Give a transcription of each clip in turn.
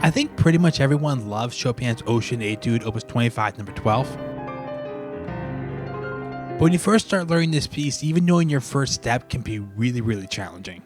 I think pretty much everyone loves Chopin's Ocean Etude Opus 25, number 12. But when you first start learning this piece, even knowing your first step can be really, really challenging.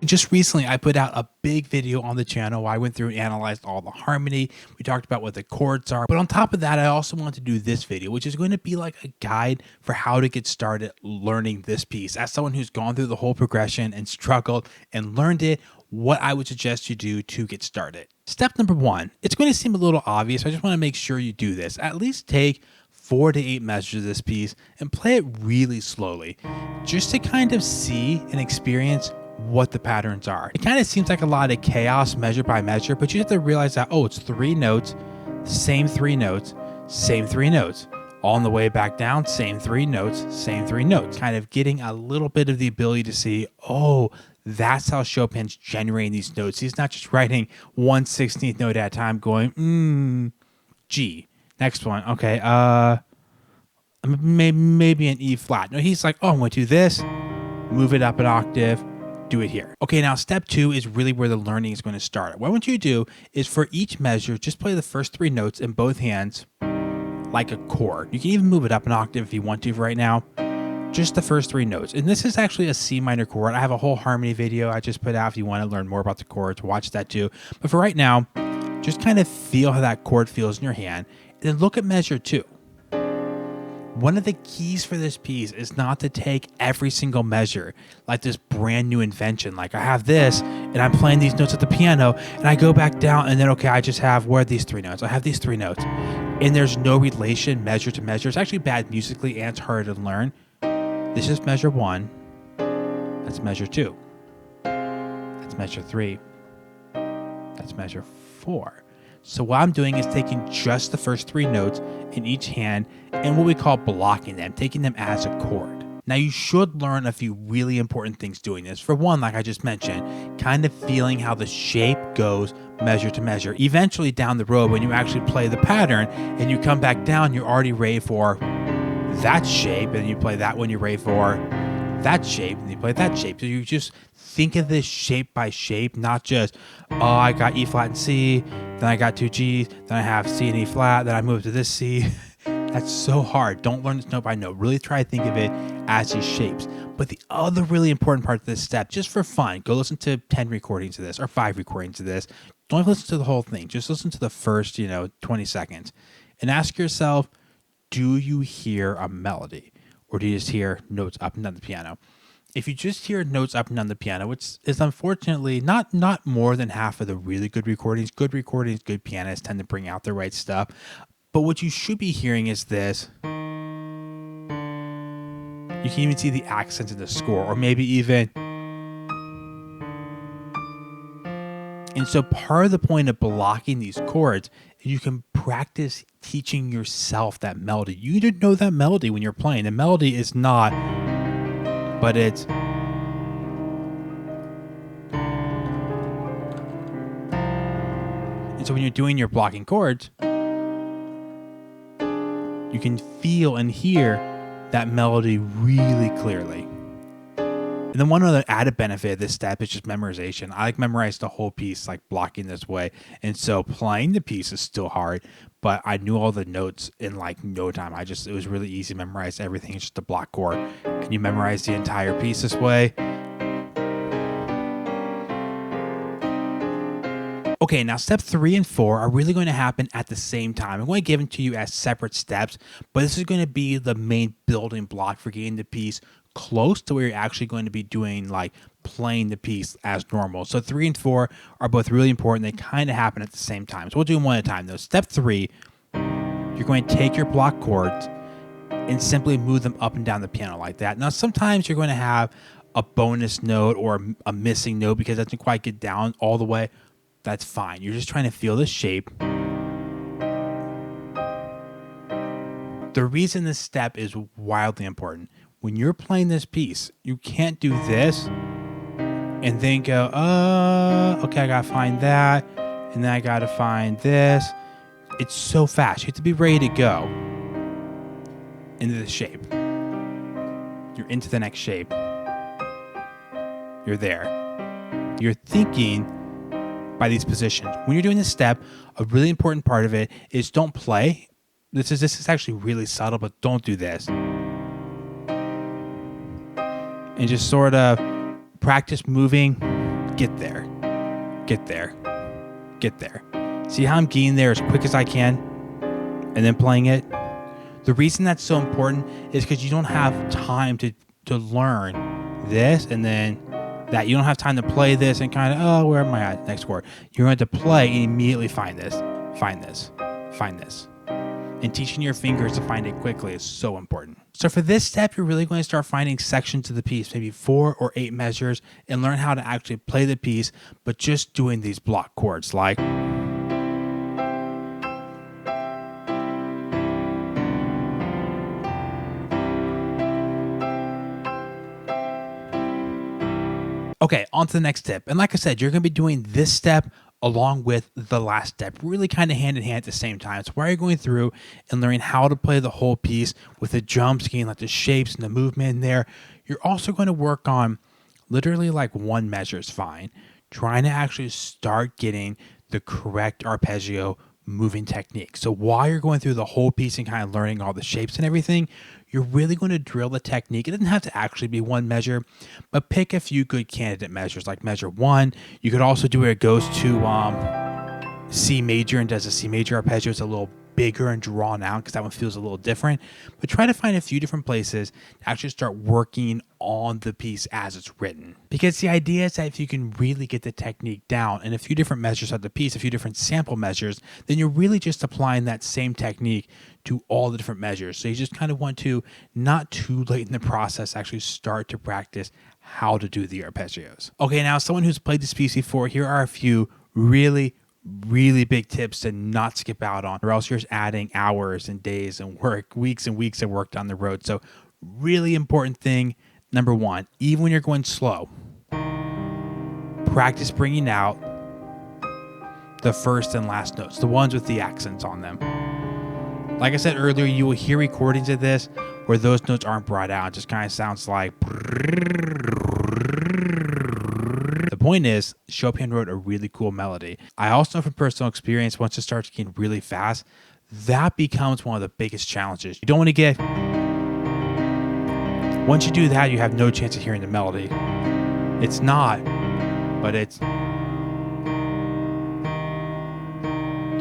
Just recently, I put out a big video on the channel where I went through and analyzed all the harmony. We talked about what the chords are. But on top of that, I also want to do this video, which is going to be like a guide for how to get started learning this piece. As someone who's gone through the whole progression and struggled and learned it, what I would suggest you do to get started. Step number 1, it's going to seem a little obvious. I just want to make sure you do this. At least take 4 to 8 measures of this piece and play it really slowly, just to kind of see and experience what the patterns are. It kind of seems like a lot of chaos measure by measure, but you have to realize that, oh, it's 3 notes, same 3 notes, same 3 notes. On the way back down, same 3 notes, same 3 notes. Kind of getting a little bit of the ability to see, oh, that's how Chopin's generating these notes. He's not just writing 1/16th note at a time going, G. Next one, okay, maybe an E flat. No, he's like, oh, I'm going to do this, move it up an octave, do it here. Okay, now step 2 is really where the learning is going to start. What I want you to do is for each measure, just play the first 3 notes in both hands like a chord. You can even move it up an octave if you want to for right now. Just the first 3 notes. And this is actually a C minor chord. I have a whole harmony video I just put out. If you want to learn more about the chords, watch that too. But for right now, just kind of feel how that chord feels in your hand. And then look at measure 2. One of the keys for this piece is not to take every single measure like this brand new invention. Like I have this and I'm playing these notes at the piano and I go back down and then, okay, I just have, where are these 3 notes? I have these 3 notes and there's no relation measure to measure. It's actually bad musically and it's harder to learn. This is measure 1. That's measure 2. That's measure 3. That's measure 4. So what I'm doing is taking just the first 3 notes in each hand and what we call blocking them, taking them as a chord. Now you should learn a few really important things doing this. For one, like I just mentioned, kind of feeling how the shape goes measure to measure. Eventually down the road, when you actually play the pattern and you come back down, you're already ready for that shape, and you play that when you're ready for that shape, and you play that shape. So you just think of this shape by shape, not just, oh, I got E flat and C, then I got 2 G's, then I have C and E flat, then I move to this C. That's so hard. Don't learn this note by note. Really try to think of it as these shapes. But the other really important part of this step, just for fun, go listen to 10 recordings of this or 5 recordings of this. Don't listen to the whole thing. Just listen to the first, 20 seconds and ask yourself, do you hear a melody or do you just hear notes up and down the piano? If you just hear notes up and down the piano, which is unfortunately not more than half of the really good recordings, good pianists tend to bring out the right stuff. But what you should be hearing is this. You can even see the accents in the score, or maybe even. And so part of the point of blocking these chords is you can practice teaching yourself that melody. You need to know that melody when you're playing. The melody is not, but it's. And so when you're doing your blocking chords, you can feel and hear that melody really clearly. And then one other added benefit of this step is just memorization. I memorize the whole piece like blocking this way. And so playing the piece is still hard, but I knew all the notes in like no time. It was really easy to memorize everything. It's just a block chord. Can you memorize the entire piece this way? Okay, now step 3 and 4 are really going to happen at the same time. I'm going to give them to you as separate steps, but this is going to be the main building block for getting the piece close to where you're actually going to be doing like playing the piece as normal. So 3 and 4 are both really important. They kind of happen at the same time. So we'll do them one at a time though. Step 3, you're going to take your block chords and simply move them up and down the piano like that. Now sometimes you're going to have a bonus note or a missing note because it doesn't quite get down all the way. That's fine. You're just trying to feel the shape. The reason this step is wildly important, when you're playing this piece, you can't do this and then go, okay, I gotta find that, and then I gotta find this. It's so fast. You have to be ready to go into the shape. You're into the next shape. You're there. You're thinking by these positions. When you're doing this step, a really important part of it is don't play. This is actually really subtle, but don't do this. And just sort of practice moving, get there, get there, get there. See how I'm getting there as quick as I can and then playing it? The reason that's so important is because you don't have time to learn this and then that. You don't have time to play this and kind of, oh, where am I at? Next chord. You're going to play and immediately find this, find this, find this. And teaching your fingers to find it quickly is so important. So for this step, you're really going to start finding sections of the piece, maybe 4 or 8 measures, and learn how to actually play the piece, but just doing these block chords like. Okay, on to the next step. And like I said, you're going to be doing this step along with the last step, really kind of hand in hand at the same time. It's why you're going through and learning how to play the whole piece with the jumps, getting like the shapes and the movement in there. You're also going to work on literally like 1 measure is fine, trying to actually start getting the correct arpeggio moving technique. So while you're going through the whole piece and kind of learning all the shapes and everything, you're really going to drill the technique. It doesn't have to actually be 1 measure, but pick a few good candidate measures, like measure 1. You could also do where it goes to C major and does a C major arpeggio. It's a little bigger and drawn out because that one feels a little different. But try to find a few different places to actually start working on the piece as it's written. Because the idea is that if you can really get the technique down in a few different measures of the piece, a few different sample measures, then you're really just applying that same technique to all the different measures. So you just kind of want to, not too late in the process, actually start to practice how to do the arpeggios. Okay, now someone who's played this piece before, here are a few really big tips to not skip out on, or else you're just adding hours and days and work, weeks and weeks of work down the road. So really important thing, number 1, even when you're going slow, practice bringing out the first and last notes, the ones with the accents on them. Like I said earlier, you will hear recordings of this where those notes aren't brought out. It just kind of sounds like. The point is, Chopin wrote a really cool melody. I also know from personal experience, once it starts getting really fast, that becomes one of the biggest challenges. You don't want to get. Once you do that, you have no chance of hearing the melody. It's not, but it's.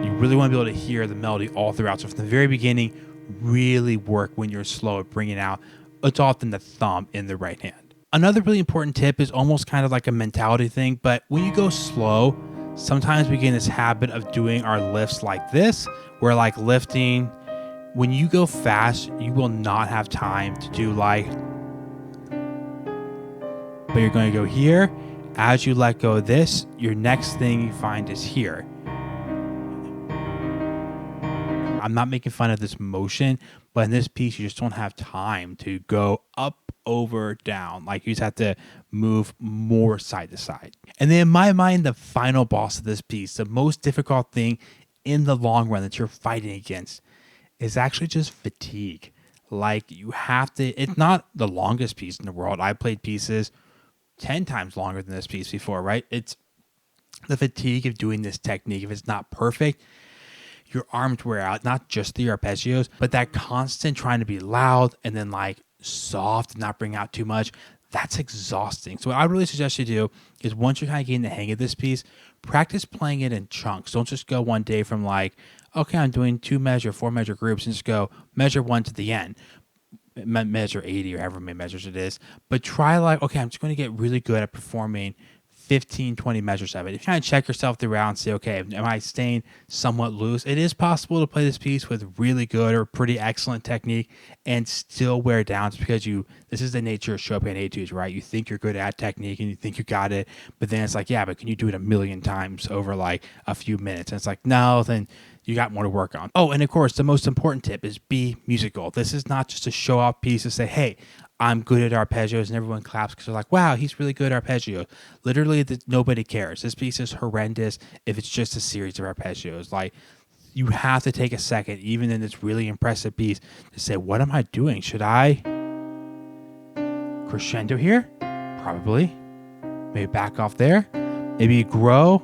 You really want to be able to hear the melody all throughout. So from the very beginning, really work when you're slow at bringing out. It's often the thumb in the right hand. Another really important tip is almost kind of like a mentality thing, but when you go slow, sometimes we get in this habit of doing our lifts like this. We're like lifting. When you go fast, you will not have time to do like, but you're going to go here. As you let go of this, your next thing you find is here. I'm not making fun of this motion, but in this piece, you just don't have time to go up, over, down. Like you just have to move more side to side. And then in my mind, the final boss of this piece, the most difficult thing in the long run that you're fighting against is actually just fatigue. Like you have to, it's not the longest piece in the world. I played pieces 10 times longer than this piece before, right? It's the fatigue of doing this technique. If it's not perfect, your arms wear out, not just the arpeggios, but that constant trying to be loud and then like soft and not bring out too much. That's exhausting. So what I really suggest you do is once you're kind of getting the hang of this piece, practice playing it in chunks. Don't just go one day from like, okay, I'm doing 2 measure, 4 measure groups and just go measure 1 to the end. Measure 80 or however many measures it is. But try like, okay, I'm just going to get really good at performing 15, 20 measures of it. If you kind of check yourself throughout and say, okay, am I staying somewhat loose? It is possible to play this piece with really good or pretty excellent technique and still wear down. It's because this is the nature of Chopin Etudes, right? You think you're good at technique and you think you got it, but then it's like, yeah, but can you do it a million times over like a few minutes? And it's like, no, then you got more to work on. Oh, and of course, the most important tip is be musical. This is not just a show off piece to say, hey, I'm good at arpeggios, and everyone claps because they're like, wow, he's really good at arpeggios. Literally, nobody cares. This piece is horrendous if it's just a series of arpeggios. Like, you have to take a second, even in this really impressive piece, to say, what am I doing? Should I crescendo here? Probably. Maybe back off there. Maybe grow.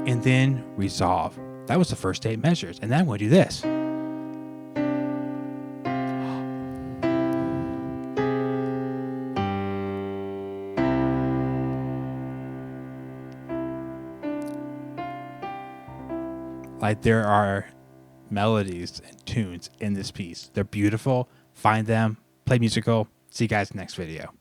and then resolve. That was the first 8 measures. And then I'm going to do this. Like, there are melodies and tunes in this piece. They're beautiful. Find them, play musical. See you guys next video.